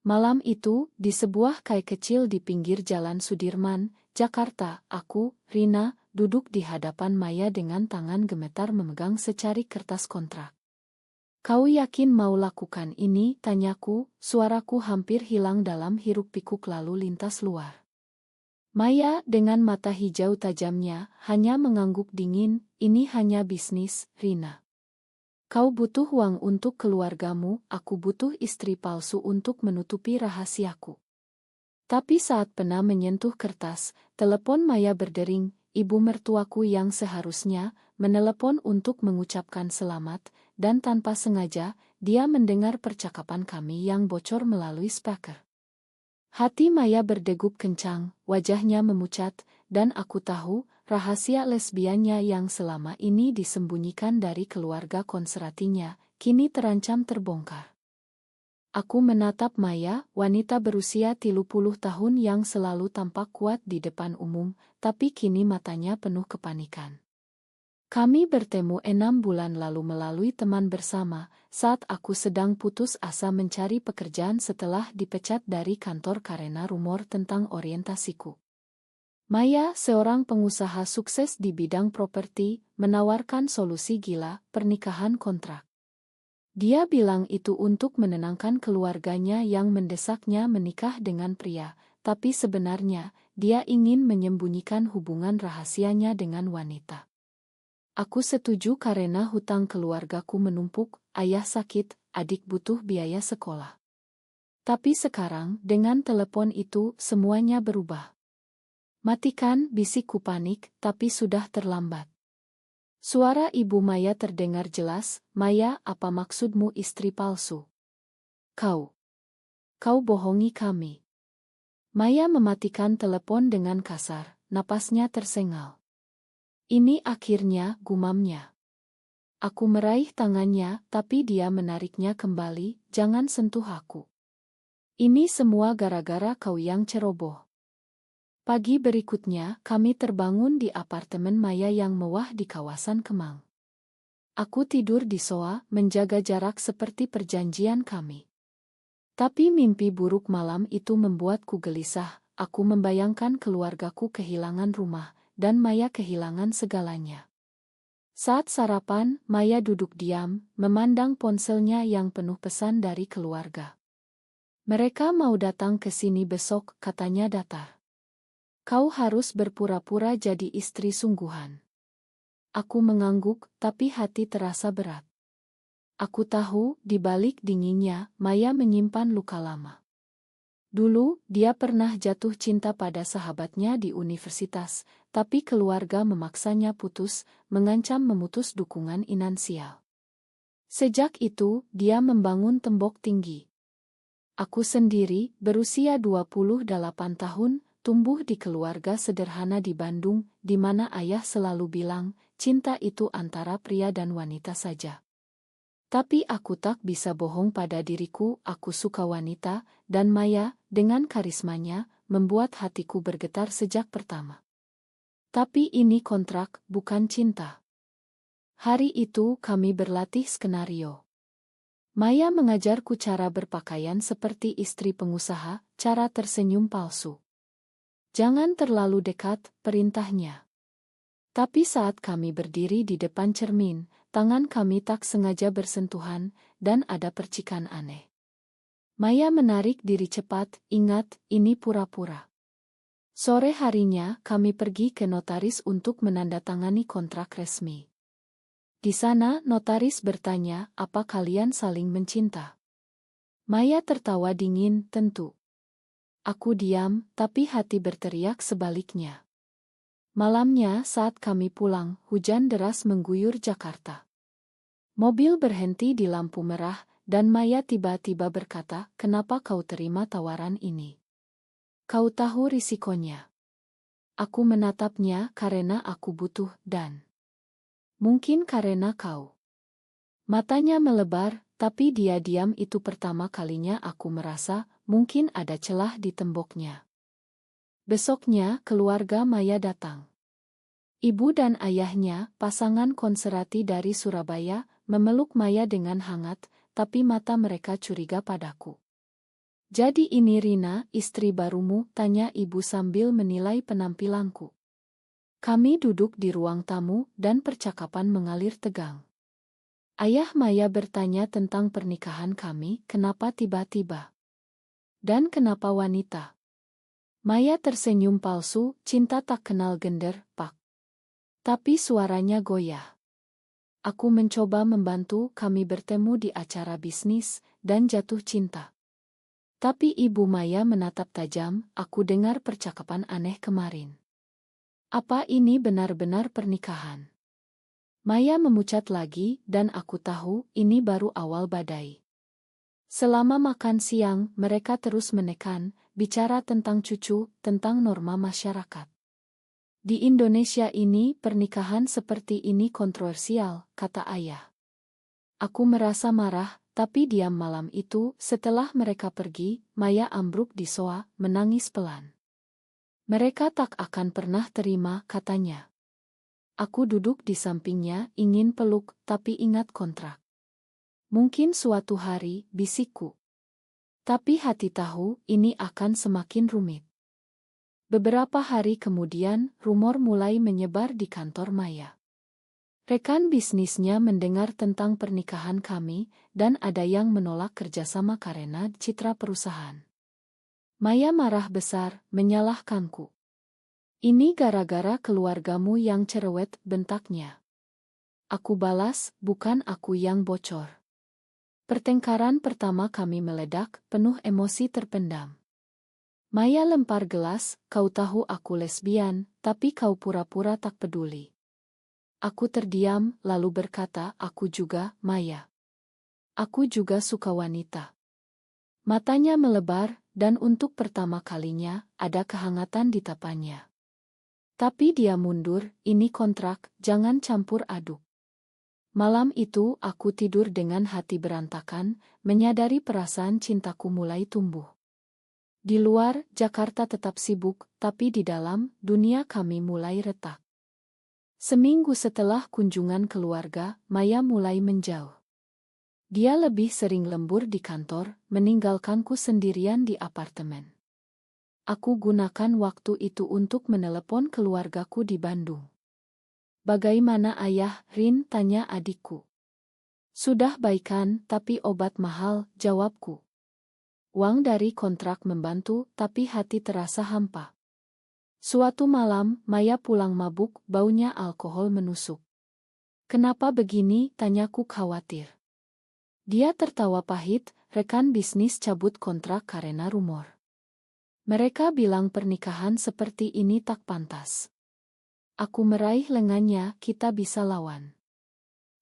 Malam itu, di sebuah kai kecil di pinggir Jalan Sudirman, Jakarta, aku, Rina, duduk di hadapan Maya dengan tangan gemetar memegang secari kertas kontrak. "Kau yakin mau lakukan ini?" tanyaku, suaraku hampir hilang dalam hiruk-pikuk lalu lintas luar. Maya dengan mata hijau tajamnya hanya mengangguk dingin, "Ini hanya bisnis, Rina. Kau butuh uang untuk keluargamu, aku butuh istri palsu untuk menutupi rahasiaku." Tapi saat pena menyentuh kertas, telepon Maya berdering. Ibu mertuaku yang seharusnya menelepon untuk mengucapkan selamat, dan tanpa sengaja, dia mendengar percakapan kami yang bocor melalui speaker. Hati Maya berdegup kencang, wajahnya memucat, dan aku tahu rahasia lesbiannya yang selama ini disembunyikan dari keluarga konseratinya, kini terancam terbongkar. Aku menatap Maya, wanita berusia 30 tahun yang selalu tampak kuat di depan umum, tapi kini matanya penuh kepanikan. Kami bertemu 6 bulan lalu melalui teman bersama, saat aku sedang putus asa mencari pekerjaan setelah dipecat dari kantor karena rumor tentang orientasiku. Maya, seorang pengusaha sukses di bidang properti, menawarkan solusi gila, pernikahan kontrak. Dia bilang itu untuk menenangkan keluarganya yang mendesaknya menikah dengan pria, tapi sebenarnya dia ingin menyembunyikan hubungan rahasianya dengan wanita. Aku setuju karena hutang keluargaku menumpuk, ayah sakit, adik butuh biaya sekolah. Tapi sekarang, dengan telepon itu, semuanya berubah. "Matikan," bisikku panik, tapi sudah terlambat. Suara Ibu Maya terdengar jelas. "Maya, apa maksudmu istri palsu? Kau bohongi kami." Maya mematikan telepon dengan kasar, napasnya tersengal. "Ini akhirnya," gumamnya. Aku meraih tangannya, tapi dia menariknya kembali, "Jangan sentuh aku. Ini semua gara-gara kau yang ceroboh." Pagi berikutnya, kami terbangun di apartemen Maya yang mewah di kawasan Kemang. Aku tidur di sofa, menjaga jarak seperti perjanjian kami. Tapi mimpi buruk malam itu membuatku gelisah. Aku membayangkan keluargaku kehilangan rumah, dan Maya kehilangan segalanya. Saat sarapan, Maya duduk diam, memandang ponselnya yang penuh pesan dari keluarga. "Mereka mau datang ke sini besok," katanya datar. "Kau harus berpura-pura jadi istri sungguhan." Aku mengangguk, tapi hati terasa berat. Aku tahu, di balik dinginnya, Maya menyimpan luka lama. Dulu, dia pernah jatuh cinta pada sahabatnya di universitas, tapi keluarga memaksanya putus, mengancam memutus dukungan finansial. Sejak itu, dia membangun tembok tinggi. Aku sendiri, berusia 28 tahun, tumbuh di keluarga sederhana di Bandung, di mana ayah selalu bilang, cinta itu antara pria dan wanita saja. Tapi aku tak bisa bohong pada diriku, aku suka wanita, dan Maya, dengan karismanya, membuat hatiku bergetar sejak pertama. Tapi ini kontrak, bukan cinta. Hari itu kami berlatih skenario. Maya mengajarku cara berpakaian seperti istri pengusaha, cara tersenyum palsu. "Jangan terlalu dekat," perintahnya. Tapi saat kami berdiri di depan cermin, tangan kami tak sengaja bersentuhan, dan ada percikan aneh. Maya menarik diri cepat, "Ingat, ini pura-pura." Sore harinya, kami pergi ke notaris untuk menandatangani kontrak resmi. Di sana, notaris bertanya, "Apa kalian saling mencinta?" Maya tertawa dingin, "Tentu." Aku diam, tapi hati berteriak sebaliknya. Malamnya saat kami pulang, hujan deras mengguyur Jakarta. Mobil berhenti di lampu merah, dan Maya tiba-tiba berkata, "Kenapa kau terima tawaran ini? Kau tahu risikonya." Aku menatapnya karena aku butuh, dan mungkin karena kau. Matanya melebar, tapi dia diam. Itu pertama kalinya aku merasa, mungkin ada celah di temboknya. Besoknya, keluarga Maya datang. Ibu dan ayahnya, pasangan konserati dari Surabaya, memeluk Maya dengan hangat, tapi mata mereka curiga padaku. Jadi ini Rina, istri barumu, tanya ibu sambil menilai penampilanku. Kami duduk di ruang tamu dan percakapan mengalir tegang. Ayah Maya bertanya tentang pernikahan kami, kenapa tiba-tiba? Dan kenapa wanita? Maya tersenyum palsu, cinta tak kenal gender, Pak. Tapi suaranya goyah. Aku mencoba membantu, kami bertemu di acara bisnis, dan jatuh cinta. Tapi Ibu Maya menatap tajam, aku dengar percakapan aneh kemarin. Apa ini benar-benar pernikahan? Maya memucat lagi, dan aku tahu, ini baru awal badai. Selama makan siang, mereka terus menekan, bicara tentang cucu, tentang norma masyarakat. Di Indonesia ini, pernikahan seperti ini kontroversial, kata ayah. Aku merasa marah, tapi diam malam itu, setelah mereka pergi, Maya ambruk di soa, menangis pelan. Mereka tak akan pernah terima, katanya. Aku duduk di sampingnya, ingin peluk, tapi ingat kontrak. Mungkin suatu hari, bisikku. Tapi hati tahu, ini akan semakin rumit. Beberapa hari kemudian, rumor mulai menyebar di kantor Maya. Rekan bisnisnya mendengar tentang pernikahan kami, dan ada yang menolak kerjasama karena citra perusahaan. Maya marah besar, menyalahkanku. Ini gara-gara keluargamu yang cerewet, bentaknya. Aku balas, bukan aku yang bocor. Pertengkaran pertama kami meledak, penuh emosi terpendam. Maya lempar gelas, kau tahu aku lesbian, tapi kau pura-pura tak peduli. Aku terdiam, lalu berkata, aku juga, Maya. Aku juga suka wanita. Matanya melebar, dan untuk pertama kalinya, ada kehangatan di tapanya. Tapi dia mundur, ini kontrak, jangan campur aduk. Malam itu, aku tidur dengan hati berantakan, menyadari perasaan cintaku mulai tumbuh. Di luar, Jakarta tetap sibuk, tapi di dalam, dunia kami mulai retak. Seminggu setelah kunjungan keluarga, Maya mulai menjauh. Dia lebih sering lembur di kantor, meninggalkanku sendirian di apartemen. Aku gunakan waktu itu untuk menelepon keluargaku di Bandung. Bagaimana ayah, Rin, tanya adikku. Sudah baikan, tapi obat mahal, jawabku. Uang dari kontrak membantu, tapi hati terasa hampa. Suatu malam, Maya pulang mabuk, baunya alkohol menusuk. Kenapa begini, tanyaku khawatir. Dia tertawa pahit, rekan bisnis cabut kontrak karena rumor. Mereka bilang pernikahan seperti ini tak pantas. Aku meraih lengannya, kita bisa lawan.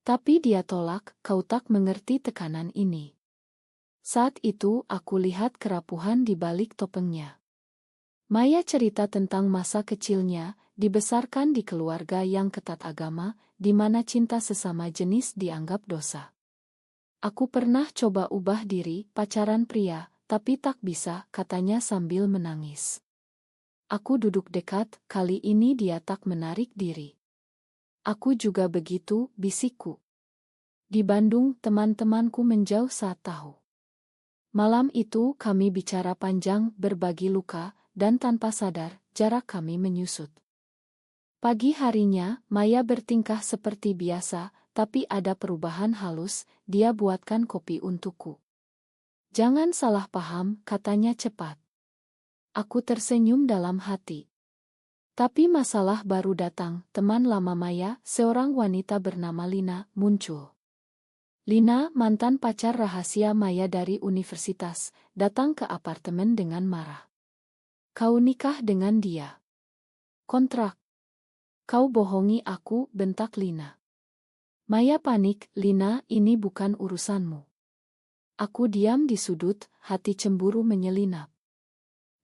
Tapi dia tolak, kau tak mengerti tekanan ini. Saat itu aku lihat kerapuhan di balik topengnya. Maya cerita tentang masa kecilnya, dibesarkan di keluarga yang ketat agama, di mana cinta sesama jenis dianggap dosa. Aku pernah coba ubah diri, pacaran pria, tapi tak bisa, katanya sambil menangis. Aku duduk dekat, kali ini dia tak menarik diri. Aku juga begitu, bisikku. Di Bandung, teman-temanku menjauh saat tahu. Malam itu kami bicara panjang, berbagi luka, dan tanpa sadar, jarak kami menyusut. Pagi harinya, Maya bertingkah seperti biasa, tapi ada perubahan halus, dia buatkan kopi untukku. Jangan salah paham, katanya cepat. Aku tersenyum dalam hati. Tapi masalah baru datang, teman lama Maya, seorang wanita bernama Lina, muncul. Lina, mantan pacar rahasia Maya dari universitas, datang ke apartemen dengan marah. Kau nikah dengan dia. Kontrak. Kau bohongi aku, bentak Lina. Maya panik, Lina, ini bukan urusanmu. Aku diam di sudut, hati cemburu menyelinap.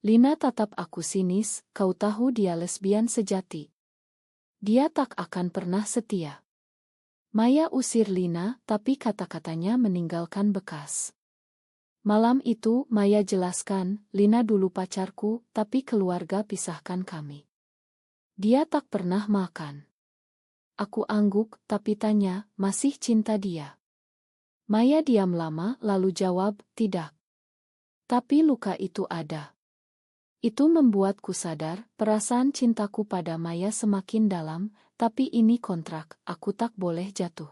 Lina tatap aku sinis, kau tahu dia lesbian sejati. Dia tak akan pernah setia. Maya usir Lina, tapi kata-katanya meninggalkan bekas. Malam itu, Maya jelaskan, Lina dulu pacarku, tapi keluarga pisahkan kami. Dia tak pernah makan. Aku angguk, tapi tanya, masih cinta dia? Maya diam lama, lalu jawab, tidak. Tapi luka itu ada. Itu membuatku sadar, perasaan cintaku pada Maya semakin dalam, tapi ini kontrak, aku tak boleh jatuh.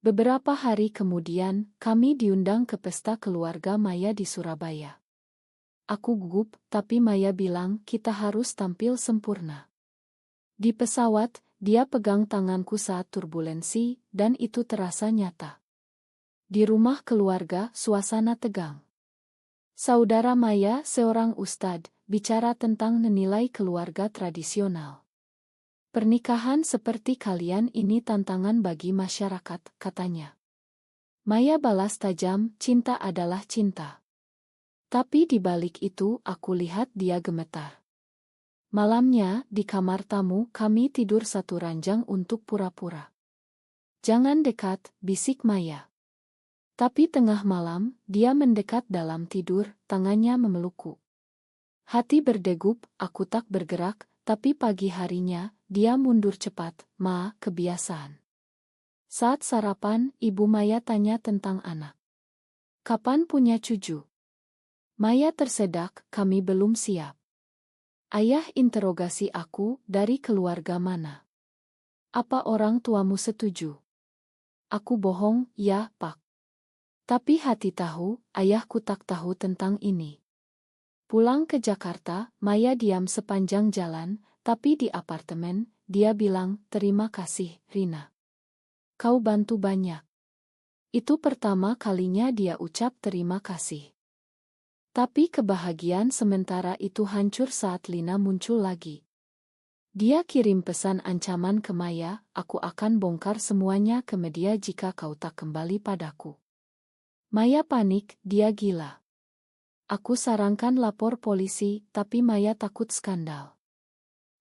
Beberapa hari kemudian, kami diundang ke pesta keluarga Maya di Surabaya. Aku gugup, tapi Maya bilang kita harus tampil sempurna. Di pesawat, dia pegang tanganku saat turbulensi, dan itu terasa nyata. Di rumah keluarga, suasana tegang. Saudara Maya, seorang ustadz, bicara tentang nilai keluarga tradisional. Pernikahan seperti kalian ini tantangan bagi masyarakat, katanya. Maya balas tajam, cinta adalah cinta. Tapi di balik itu, aku lihat dia gemetar. Malamnya, di kamar tamu, kami tidur satu ranjang untuk pura-pura. Jangan dekat, bisik Maya. Tapi tengah malam, dia mendekat dalam tidur, tangannya memelukku. Hati berdegup, aku tak bergerak, tapi pagi harinya, dia mundur cepat, kebiasaan. Saat sarapan, Ibu Maya tanya tentang anak. Kapan punya cucu? Maya tersedak, kami belum siap. Ayah interogasi aku, dari keluarga mana? Apa orang tuamu setuju? Aku bohong, ya, Pak. Tapi hati tahu, ayahku tak tahu tentang ini. Pulang ke Jakarta, Maya diam sepanjang jalan, tapi di apartemen, dia bilang, terima kasih, Rina. Kau bantu banyak. Itu pertama kalinya dia ucap terima kasih. Tapi kebahagiaan sementara itu hancur saat Lina muncul lagi. Dia kirim pesan ancaman ke Maya, aku akan bongkar semuanya ke media jika kau tak kembali padaku. Maya panik, dia gila. Aku sarankan lapor polisi, tapi Maya takut skandal.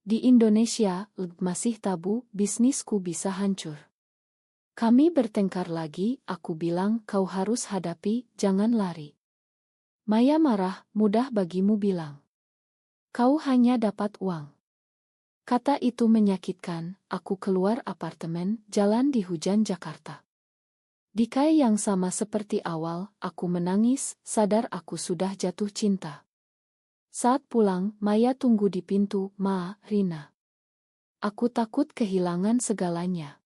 Di Indonesia, masih tabu, bisnisku bisa hancur. Kami bertengkar lagi, aku bilang kau harus hadapi, jangan lari. Maya marah, mudah bagimu bilang. Kau hanya dapat uang. Kata itu menyakitkan, aku keluar apartemen, jalan di hujan Jakarta. Di kai yang sama seperti awal, aku menangis, sadar aku sudah jatuh cinta. Saat pulang, Maya tunggu di pintu, Rina. Aku takut kehilangan segalanya.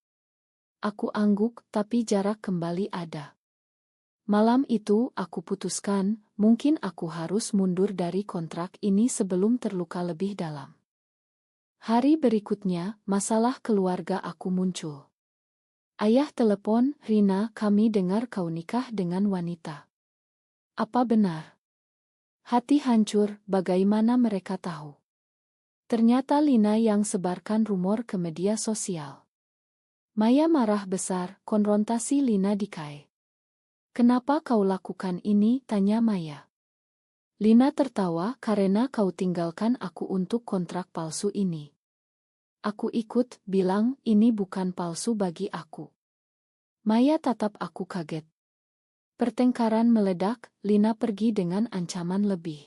Aku angguk, tapi jarak kembali ada. Malam itu, aku putuskan, mungkin aku harus mundur dari kontrak ini sebelum terluka lebih dalam. Hari berikutnya, masalah keluarga aku muncul. Ayah telepon, Rina, kami dengar kau nikah dengan wanita. Apa benar? Hati hancur, bagaimana mereka tahu? Ternyata Lina yang sebarkan rumor ke media sosial. Maya marah besar, konfrontasi Lina di kai. Kenapa kau lakukan ini? Tanya Maya. Lina tertawa, karena kau tinggalkan aku untuk kontrak palsu ini. Aku ikut, bilang, ini bukan palsu bagi aku. Maya tatap aku kaget. Pertengkaran meledak, Lina pergi dengan ancaman lebih.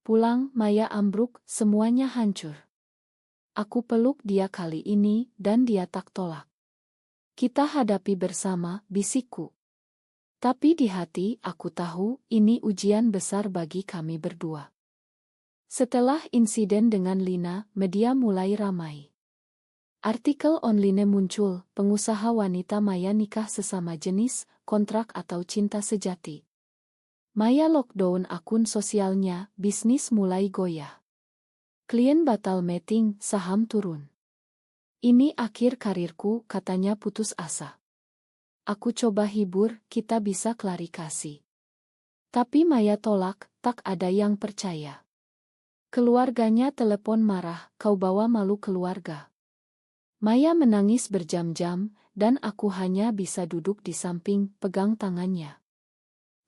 Pulang, Maya ambruk, semuanya hancur. Aku peluk dia kali ini, dan dia tak tolak. Kita hadapi bersama, bisikku. Tapi di hati, aku tahu, ini ujian besar bagi kami berdua. Setelah insiden dengan Lina, media mulai ramai. Artikel online muncul, pengusaha wanita Maya nikah sesama jenis, kontrak atau cinta sejati. Maya lockdown akun sosialnya, bisnis mulai goyah. Klien batal meeting, saham turun. Ini akhir karirku, katanya putus asa. Aku coba hibur, kita bisa klarifikasi. Tapi Maya tolak, tak ada yang percaya. Keluarganya telepon marah, kau bawa malu keluarga. Maya menangis berjam-jam, dan aku hanya bisa duduk di samping, pegang tangannya.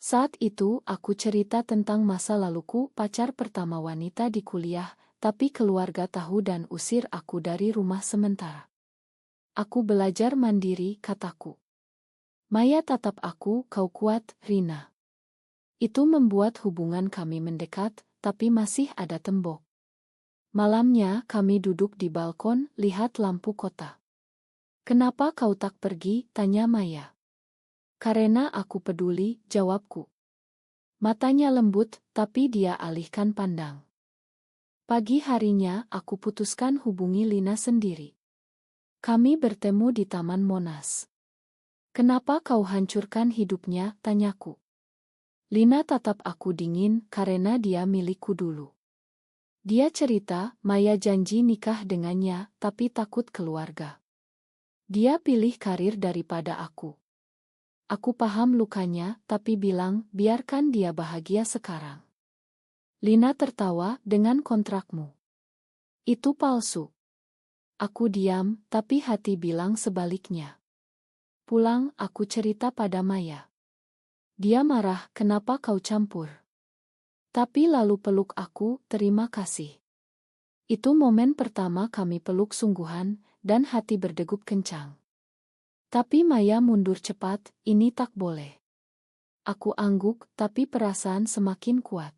Saat itu, aku cerita tentang masa laluku, pacar pertama wanita di kuliah, tapi keluarga tahu dan usir aku dari rumah sementara. Aku belajar mandiri, kataku. Maya tatap aku, kau kuat, Rina. Itu membuat hubungan kami mendekat, tapi masih ada tembok. Malamnya kami duduk di balkon, lihat lampu kota. Kenapa kau tak pergi? Tanya Maya. Karena aku peduli, jawabku. Matanya lembut, tapi dia alihkan pandang. Pagi harinya, aku putuskan hubungi Lina sendiri. Kami bertemu di Taman Monas. Kenapa kau hancurkan hidupnya, tanyaku. Lina tatap aku dingin karena dia milikku dulu. Dia cerita, Maya janji nikah dengannya, tapi takut keluarga. Dia pilih karir daripada aku. Aku paham lukanya, tapi bilang, biarkan dia bahagia sekarang. Lina tertawa, dengan kontrakmu. Itu palsu. Aku diam, tapi hati bilang sebaliknya. Pulang, aku cerita pada Maya. Dia marah, kenapa kau campur? Tapi lalu peluk aku, terima kasih. Itu momen pertama kami peluk sungguhan, dan hati berdegup kencang. Tapi Maya mundur cepat, ini tak boleh. Aku angguk, tapi perasaan semakin kuat.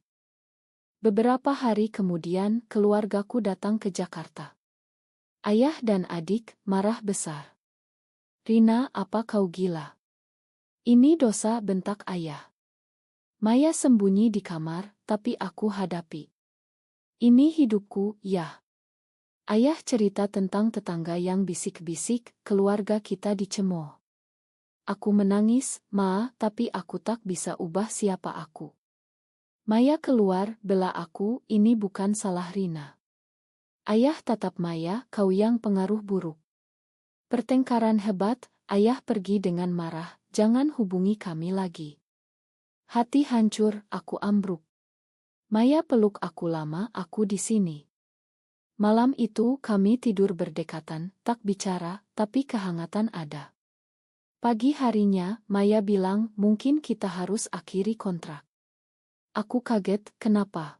Beberapa hari kemudian, keluargaku datang ke Jakarta. Ayah dan adik marah besar. Rina, apa kau gila? Ini dosa, bentak ayah. Maya sembunyi di kamar, tapi aku hadapi. Ini hidupku, ya. Ayah cerita tentang tetangga yang bisik-bisik, keluarga kita dicemooh. Aku menangis, Ma, tapi aku tak bisa ubah siapa aku. Maya keluar, bela aku, ini bukan salah Rina. Ayah tatap Maya, kau yang pengaruh buruk. Pertengkaran hebat, ayah pergi dengan marah, jangan hubungi kami lagi. Hati hancur, aku ambruk. Maya peluk aku lama, aku di sini. Malam itu kami tidur berdekatan, tak bicara, tapi kehangatan ada. Pagi harinya, Maya bilang, mungkin kita harus akhiri kontrak. Aku kaget, kenapa?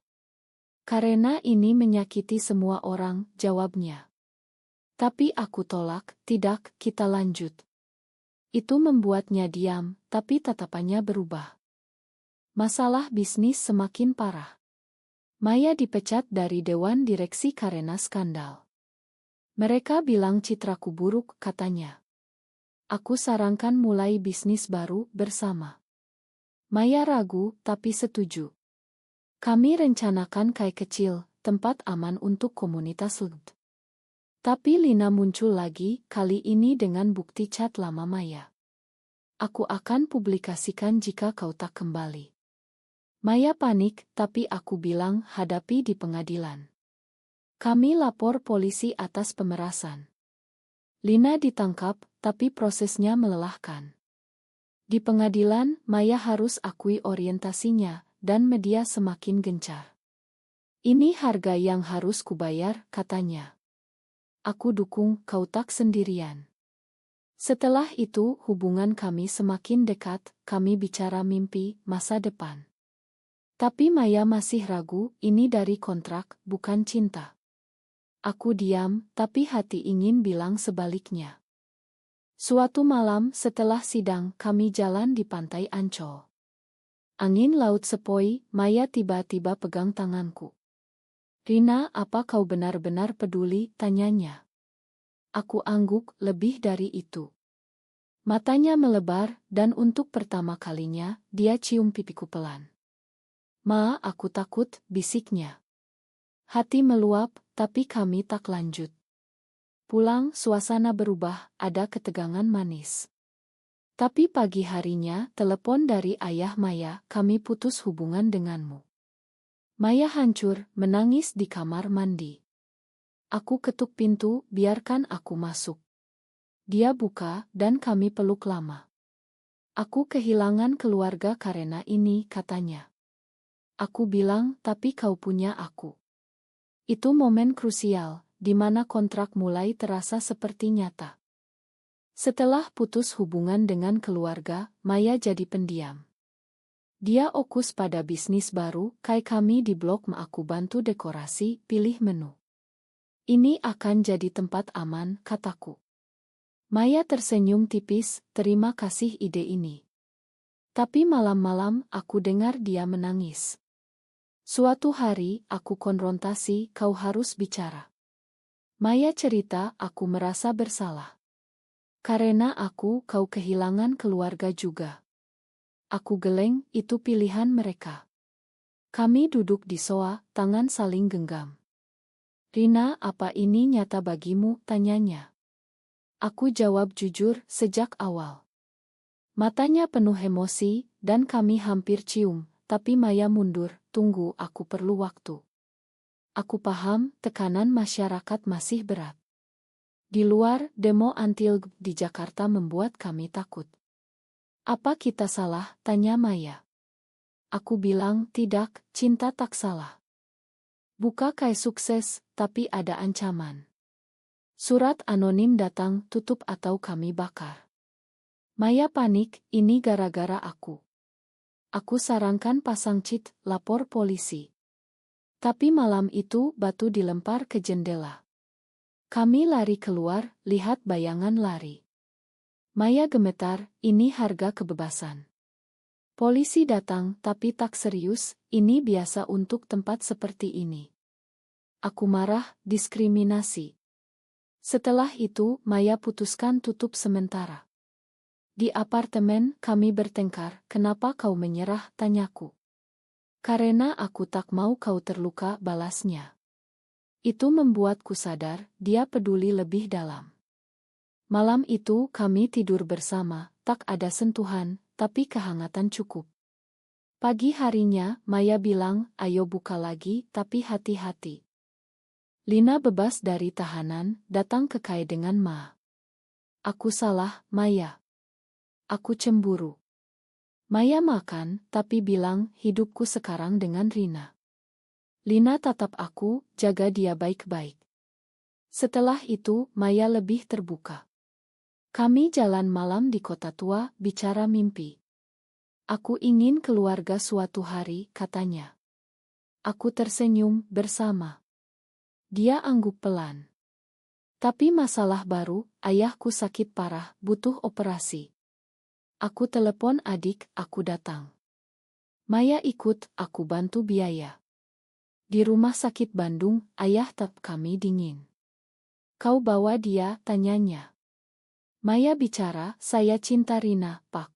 Karena ini menyakiti semua orang, jawabnya. Tapi aku tolak, tidak, kita lanjut. Itu membuatnya diam, tapi tatapannya berubah. Masalah bisnis semakin parah. Maya dipecat dari dewan direksi karena skandal. Mereka bilang citraku buruk, katanya. Aku sarankan mulai bisnis baru bersama. Maya ragu, tapi setuju. Kami rencanakan kai kecil, tempat aman untuk komunitas LGBTQ. Tapi Lina muncul lagi, kali ini dengan bukti chat lama Maya. Aku akan publikasikan jika kau tak kembali. Maya panik, tapi aku bilang hadapi di pengadilan. Kami lapor polisi atas pemerasan. Lina ditangkap, tapi prosesnya melelahkan. Di pengadilan, Maya harus akui orientasinya, dan media semakin gencar. Ini harga yang harus kubayar, katanya. Aku dukung, kau tak sendirian. Setelah itu, hubungan kami semakin dekat, kami bicara mimpi, masa depan. Tapi Maya masih ragu, ini dari kontrak, bukan cinta. Aku diam, tapi hati ingin bilang sebaliknya. Suatu malam setelah sidang, kami jalan di pantai Ancol. Angin laut sepoi, Maya tiba-tiba pegang tanganku. Rina, apa kau benar-benar peduli? Tanyanya. Aku angguk, lebih dari itu. Matanya melebar, dan untuk pertama kalinya, dia cium pipiku pelan. Ma, aku takut, bisiknya. Hati meluap, tapi kami tak lanjut. Pulang, suasana berubah, ada ketegangan manis. Tapi pagi harinya, telepon dari ayah Maya, kami putus hubungan denganmu. Maya hancur, menangis di kamar mandi. Aku ketuk pintu, biarkan aku masuk. Dia buka, dan kami peluk lama. Aku kehilangan keluarga karena ini, katanya. Aku bilang, tapi kau punya aku. Itu momen krusial, di mana kontrak mulai terasa seperti nyata. Setelah putus hubungan dengan keluarga, Maya jadi pendiam. Dia fokus pada bisnis baru, kayak kami di blog aku bantu dekorasi, pilih menu. Ini akan jadi tempat aman, kataku. Maya tersenyum tipis, terima kasih ide ini. Tapi malam-malam aku dengar dia menangis. Suatu hari, aku konfrontasi, kau harus bicara. Maya cerita, aku merasa bersalah. Karena kau kehilangan keluarga juga. Aku geleng, itu pilihan mereka. Kami duduk di sofa, tangan saling genggam. Rina, apa ini nyata bagimu? Tanyanya. Aku jawab jujur, sejak awal. Matanya penuh emosi, dan kami hampir cium, tapi Maya mundur, tunggu, aku perlu waktu. Aku paham, tekanan masyarakat masih berat. Di luar, demo anti-LGBT di Jakarta membuat kami takut. Apa kita salah? Tanya Maya. Aku bilang, tidak, cinta tak salah. Buka kayak sukses, tapi ada ancaman. Surat anonim datang, tutup atau kami bakar. Maya panik, ini gara-gara aku. Aku sarankan pasang cheat, lapor polisi. Tapi malam itu batu dilempar ke jendela. Kami lari keluar, lihat bayangan lari. Maya gemetar, ini harga kebebasan. Polisi datang, tapi tak serius, ini biasa untuk tempat seperti ini. Aku marah, diskriminasi. Setelah itu, Maya putuskan tutup sementara. Di apartemen, kami bertengkar, kenapa kau menyerah, tanyaku. Karena aku tak mau kau terluka, balasnya. Itu membuatku sadar, dia peduli lebih dalam. Malam itu kami tidur bersama, tak ada sentuhan, tapi kehangatan cukup. Pagi harinya, Maya bilang, ayo buka lagi, tapi hati-hati. Lina bebas dari tahanan, datang ke Kai dengan Ma. Aku salah, Maya. Aku cemburu. Maya makan, tapi bilang, hidupku sekarang dengan Rina. Lina tatap aku, jaga dia baik-baik. Setelah itu, Maya lebih terbuka. Kami jalan malam di kota tua, bicara mimpi. Aku ingin keluarga suatu hari, katanya. Aku tersenyum, bersama. Dia angguk pelan. Tapi masalah baru, ayahku sakit parah, butuh operasi. Aku telepon adik, aku datang. Maya ikut, aku bantu biaya. Di rumah sakit Bandung, ayah tetap kami dingin. Kau bawa dia, tanyanya. Maya bicara, saya cinta Rina, Pak.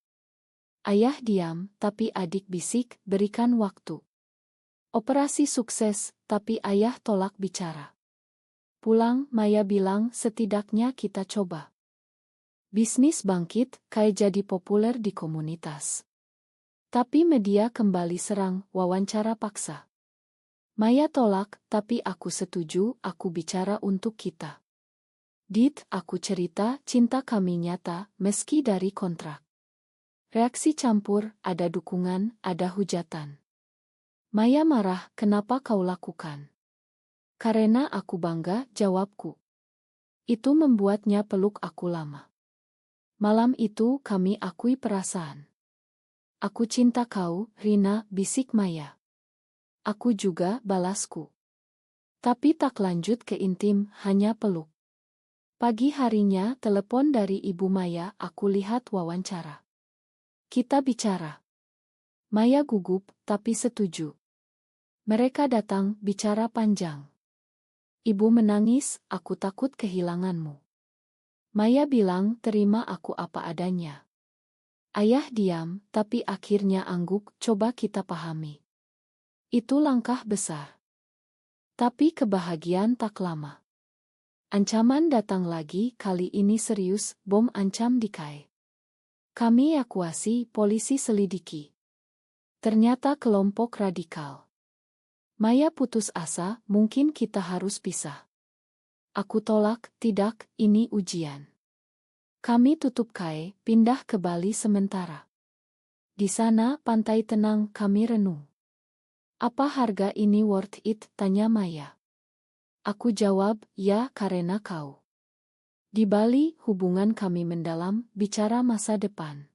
Ayah diam, tapi adik bisik, berikan waktu. Operasi sukses, tapi ayah tolak bicara. Pulang, Maya bilang, setidaknya kita coba. Bisnis bangkit, Kai jadi populer di komunitas. Tapi media kembali serang, wawancara paksa. Maya tolak, tapi aku setuju, aku bicara untuk kita. Dit, aku cerita, cinta kami nyata, meski dari kontrak. Reaksi campur, ada dukungan, ada hujatan. Maya marah, kenapa kau lakukan? Karena aku bangga, jawabku. Itu membuatnya peluk aku lama. Malam itu kami akui perasaan. Aku cinta kau, Rina, bisik Maya. Aku juga, balasku. Tapi tak lanjut ke intim, hanya peluk. Pagi harinya, telepon dari Ibu Maya, aku lihat wawancara. Kita bicara. Maya gugup, tapi setuju. Mereka datang, bicara panjang. Ibu menangis, aku takut kehilanganmu. Maya bilang, terima aku apa adanya. Ayah diam, tapi akhirnya angguk, coba kita pahami. Itu langkah besar. Tapi kebahagiaan tak lama. Ancaman datang lagi, kali ini serius, bom ancam di Kai. Kami evakuasi, polisi selidiki. Ternyata kelompok radikal. Maya putus asa, mungkin kita harus pisah. Aku tolak, tidak, ini ujian. Kami tutup Kai, pindah ke Bali sementara. Di sana, pantai tenang, kami renung. Apa harga ini worth it? Tanya Maya. Aku jawab, ya, karena kau. Di Bali, hubungan kami mendalam, bicara masa depan.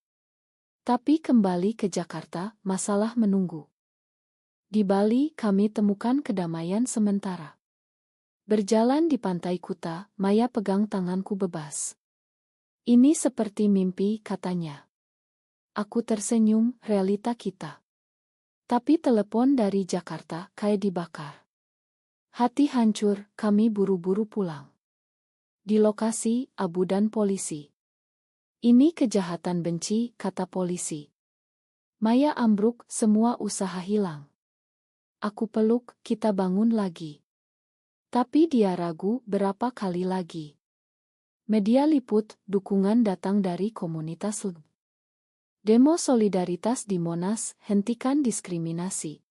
Tapi kembali ke Jakarta, masalah menunggu. Di Bali, kami temukan kedamaian sementara. Berjalan di pantai Kuta, Maya pegang tanganku bebas. Ini seperti mimpi, katanya. Aku tersenyum, realita kita. Tapi telepon dari Jakarta, kayak dibakar. Hati hancur, kami buru-buru pulang. Di lokasi, abu dan polisi. Ini kejahatan benci, kata polisi. Maya ambruk, semua usaha hilang. Aku peluk, kita bangun lagi. Tapi dia ragu berapa kali lagi. Media liput, dukungan datang dari komunitas LGB. Demo solidaritas di Monas, hentikan diskriminasi.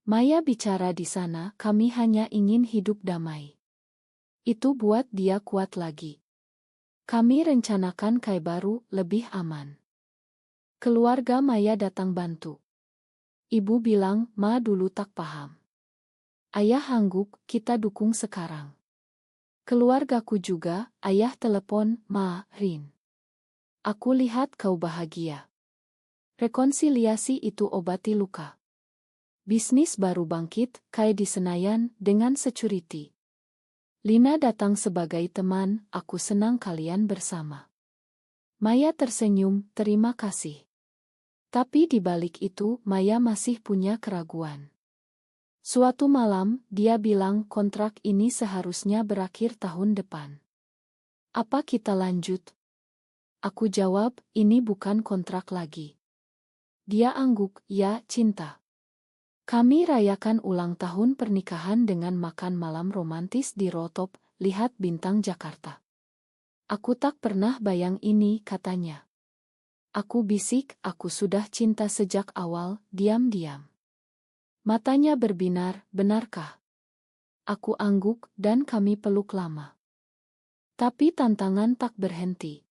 Maya bicara di sana, kami hanya ingin hidup damai. Itu buat dia kuat lagi. Kami rencanakan kai baru, lebih aman. Keluarga Maya datang bantu. Ibu bilang, Ma dulu tak paham. Ayah angguk, kita dukung sekarang. Keluargaku juga, ayah telepon, Ma, Rin. Aku lihat kau bahagia. Rekonsiliasi itu obati luka. Bisnis baru bangkit, kai di Senayan, dengan security. Lina datang sebagai teman, aku senang kalian bersama. Maya tersenyum, terima kasih. Tapi di balik itu, Maya masih punya keraguan. Suatu malam, dia bilang kontrak ini seharusnya berakhir tahun depan. Apa kita lanjut? Aku jawab, ini bukan kontrak lagi. Dia angguk, ya, cinta. Kami rayakan ulang tahun pernikahan dengan makan malam romantis di rooftop, lihat bintang Jakarta. Aku tak pernah bayang ini, katanya. Aku bisik, aku sudah cinta sejak awal, diam-diam. Matanya berbinar, benarkah? Aku angguk, dan kami peluk lama. Tapi tantangan tak berhenti.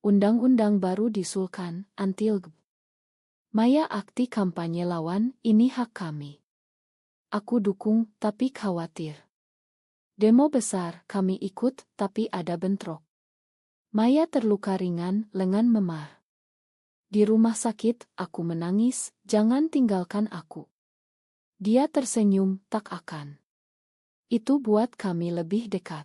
Undang-undang baru disulkan, anti LGB. Maya akti kampanye lawan, ini hak kami. Aku dukung, tapi khawatir. Demo besar, kami ikut, tapi ada bentrok. Maya terluka ringan, lengan memar. Di rumah sakit, aku menangis, jangan tinggalkan aku. Dia tersenyum, tak akan. Itu buat kami lebih dekat.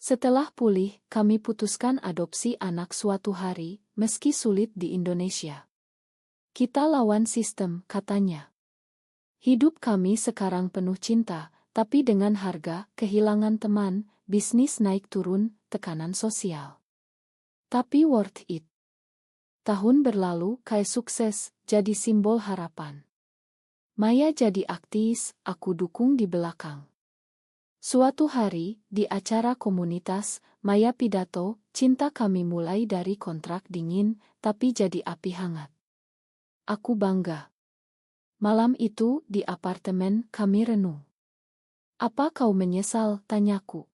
Setelah pulih, kami putuskan adopsi anak suatu hari, meski sulit di Indonesia. Kita lawan sistem, katanya. Hidup kami sekarang penuh cinta, tapi dengan harga, kehilangan teman, bisnis naik turun, tekanan sosial. Tapi worth it. Tahun berlalu, kai sukses, jadi simbol harapan. Maya jadi aktivis, aku dukung di belakang. Suatu hari, di acara komunitas, Maya pidato, cinta kami mulai dari kontrak dingin, tapi jadi api hangat. Aku bangga. Malam itu, di apartemen, kami renung. Apa kau menyesal, tanyaku.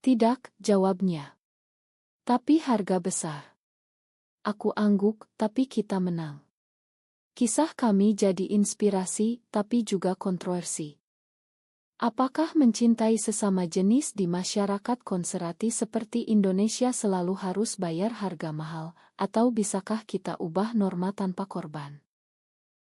Tidak, jawabnya. Tapi harga besar. Aku angguk, tapi kita menang. Kisah kami jadi inspirasi, tapi juga kontroversi. Apakah mencintai sesama jenis di masyarakat konservatif seperti Indonesia selalu harus bayar harga mahal, atau bisakah kita ubah norma tanpa korban?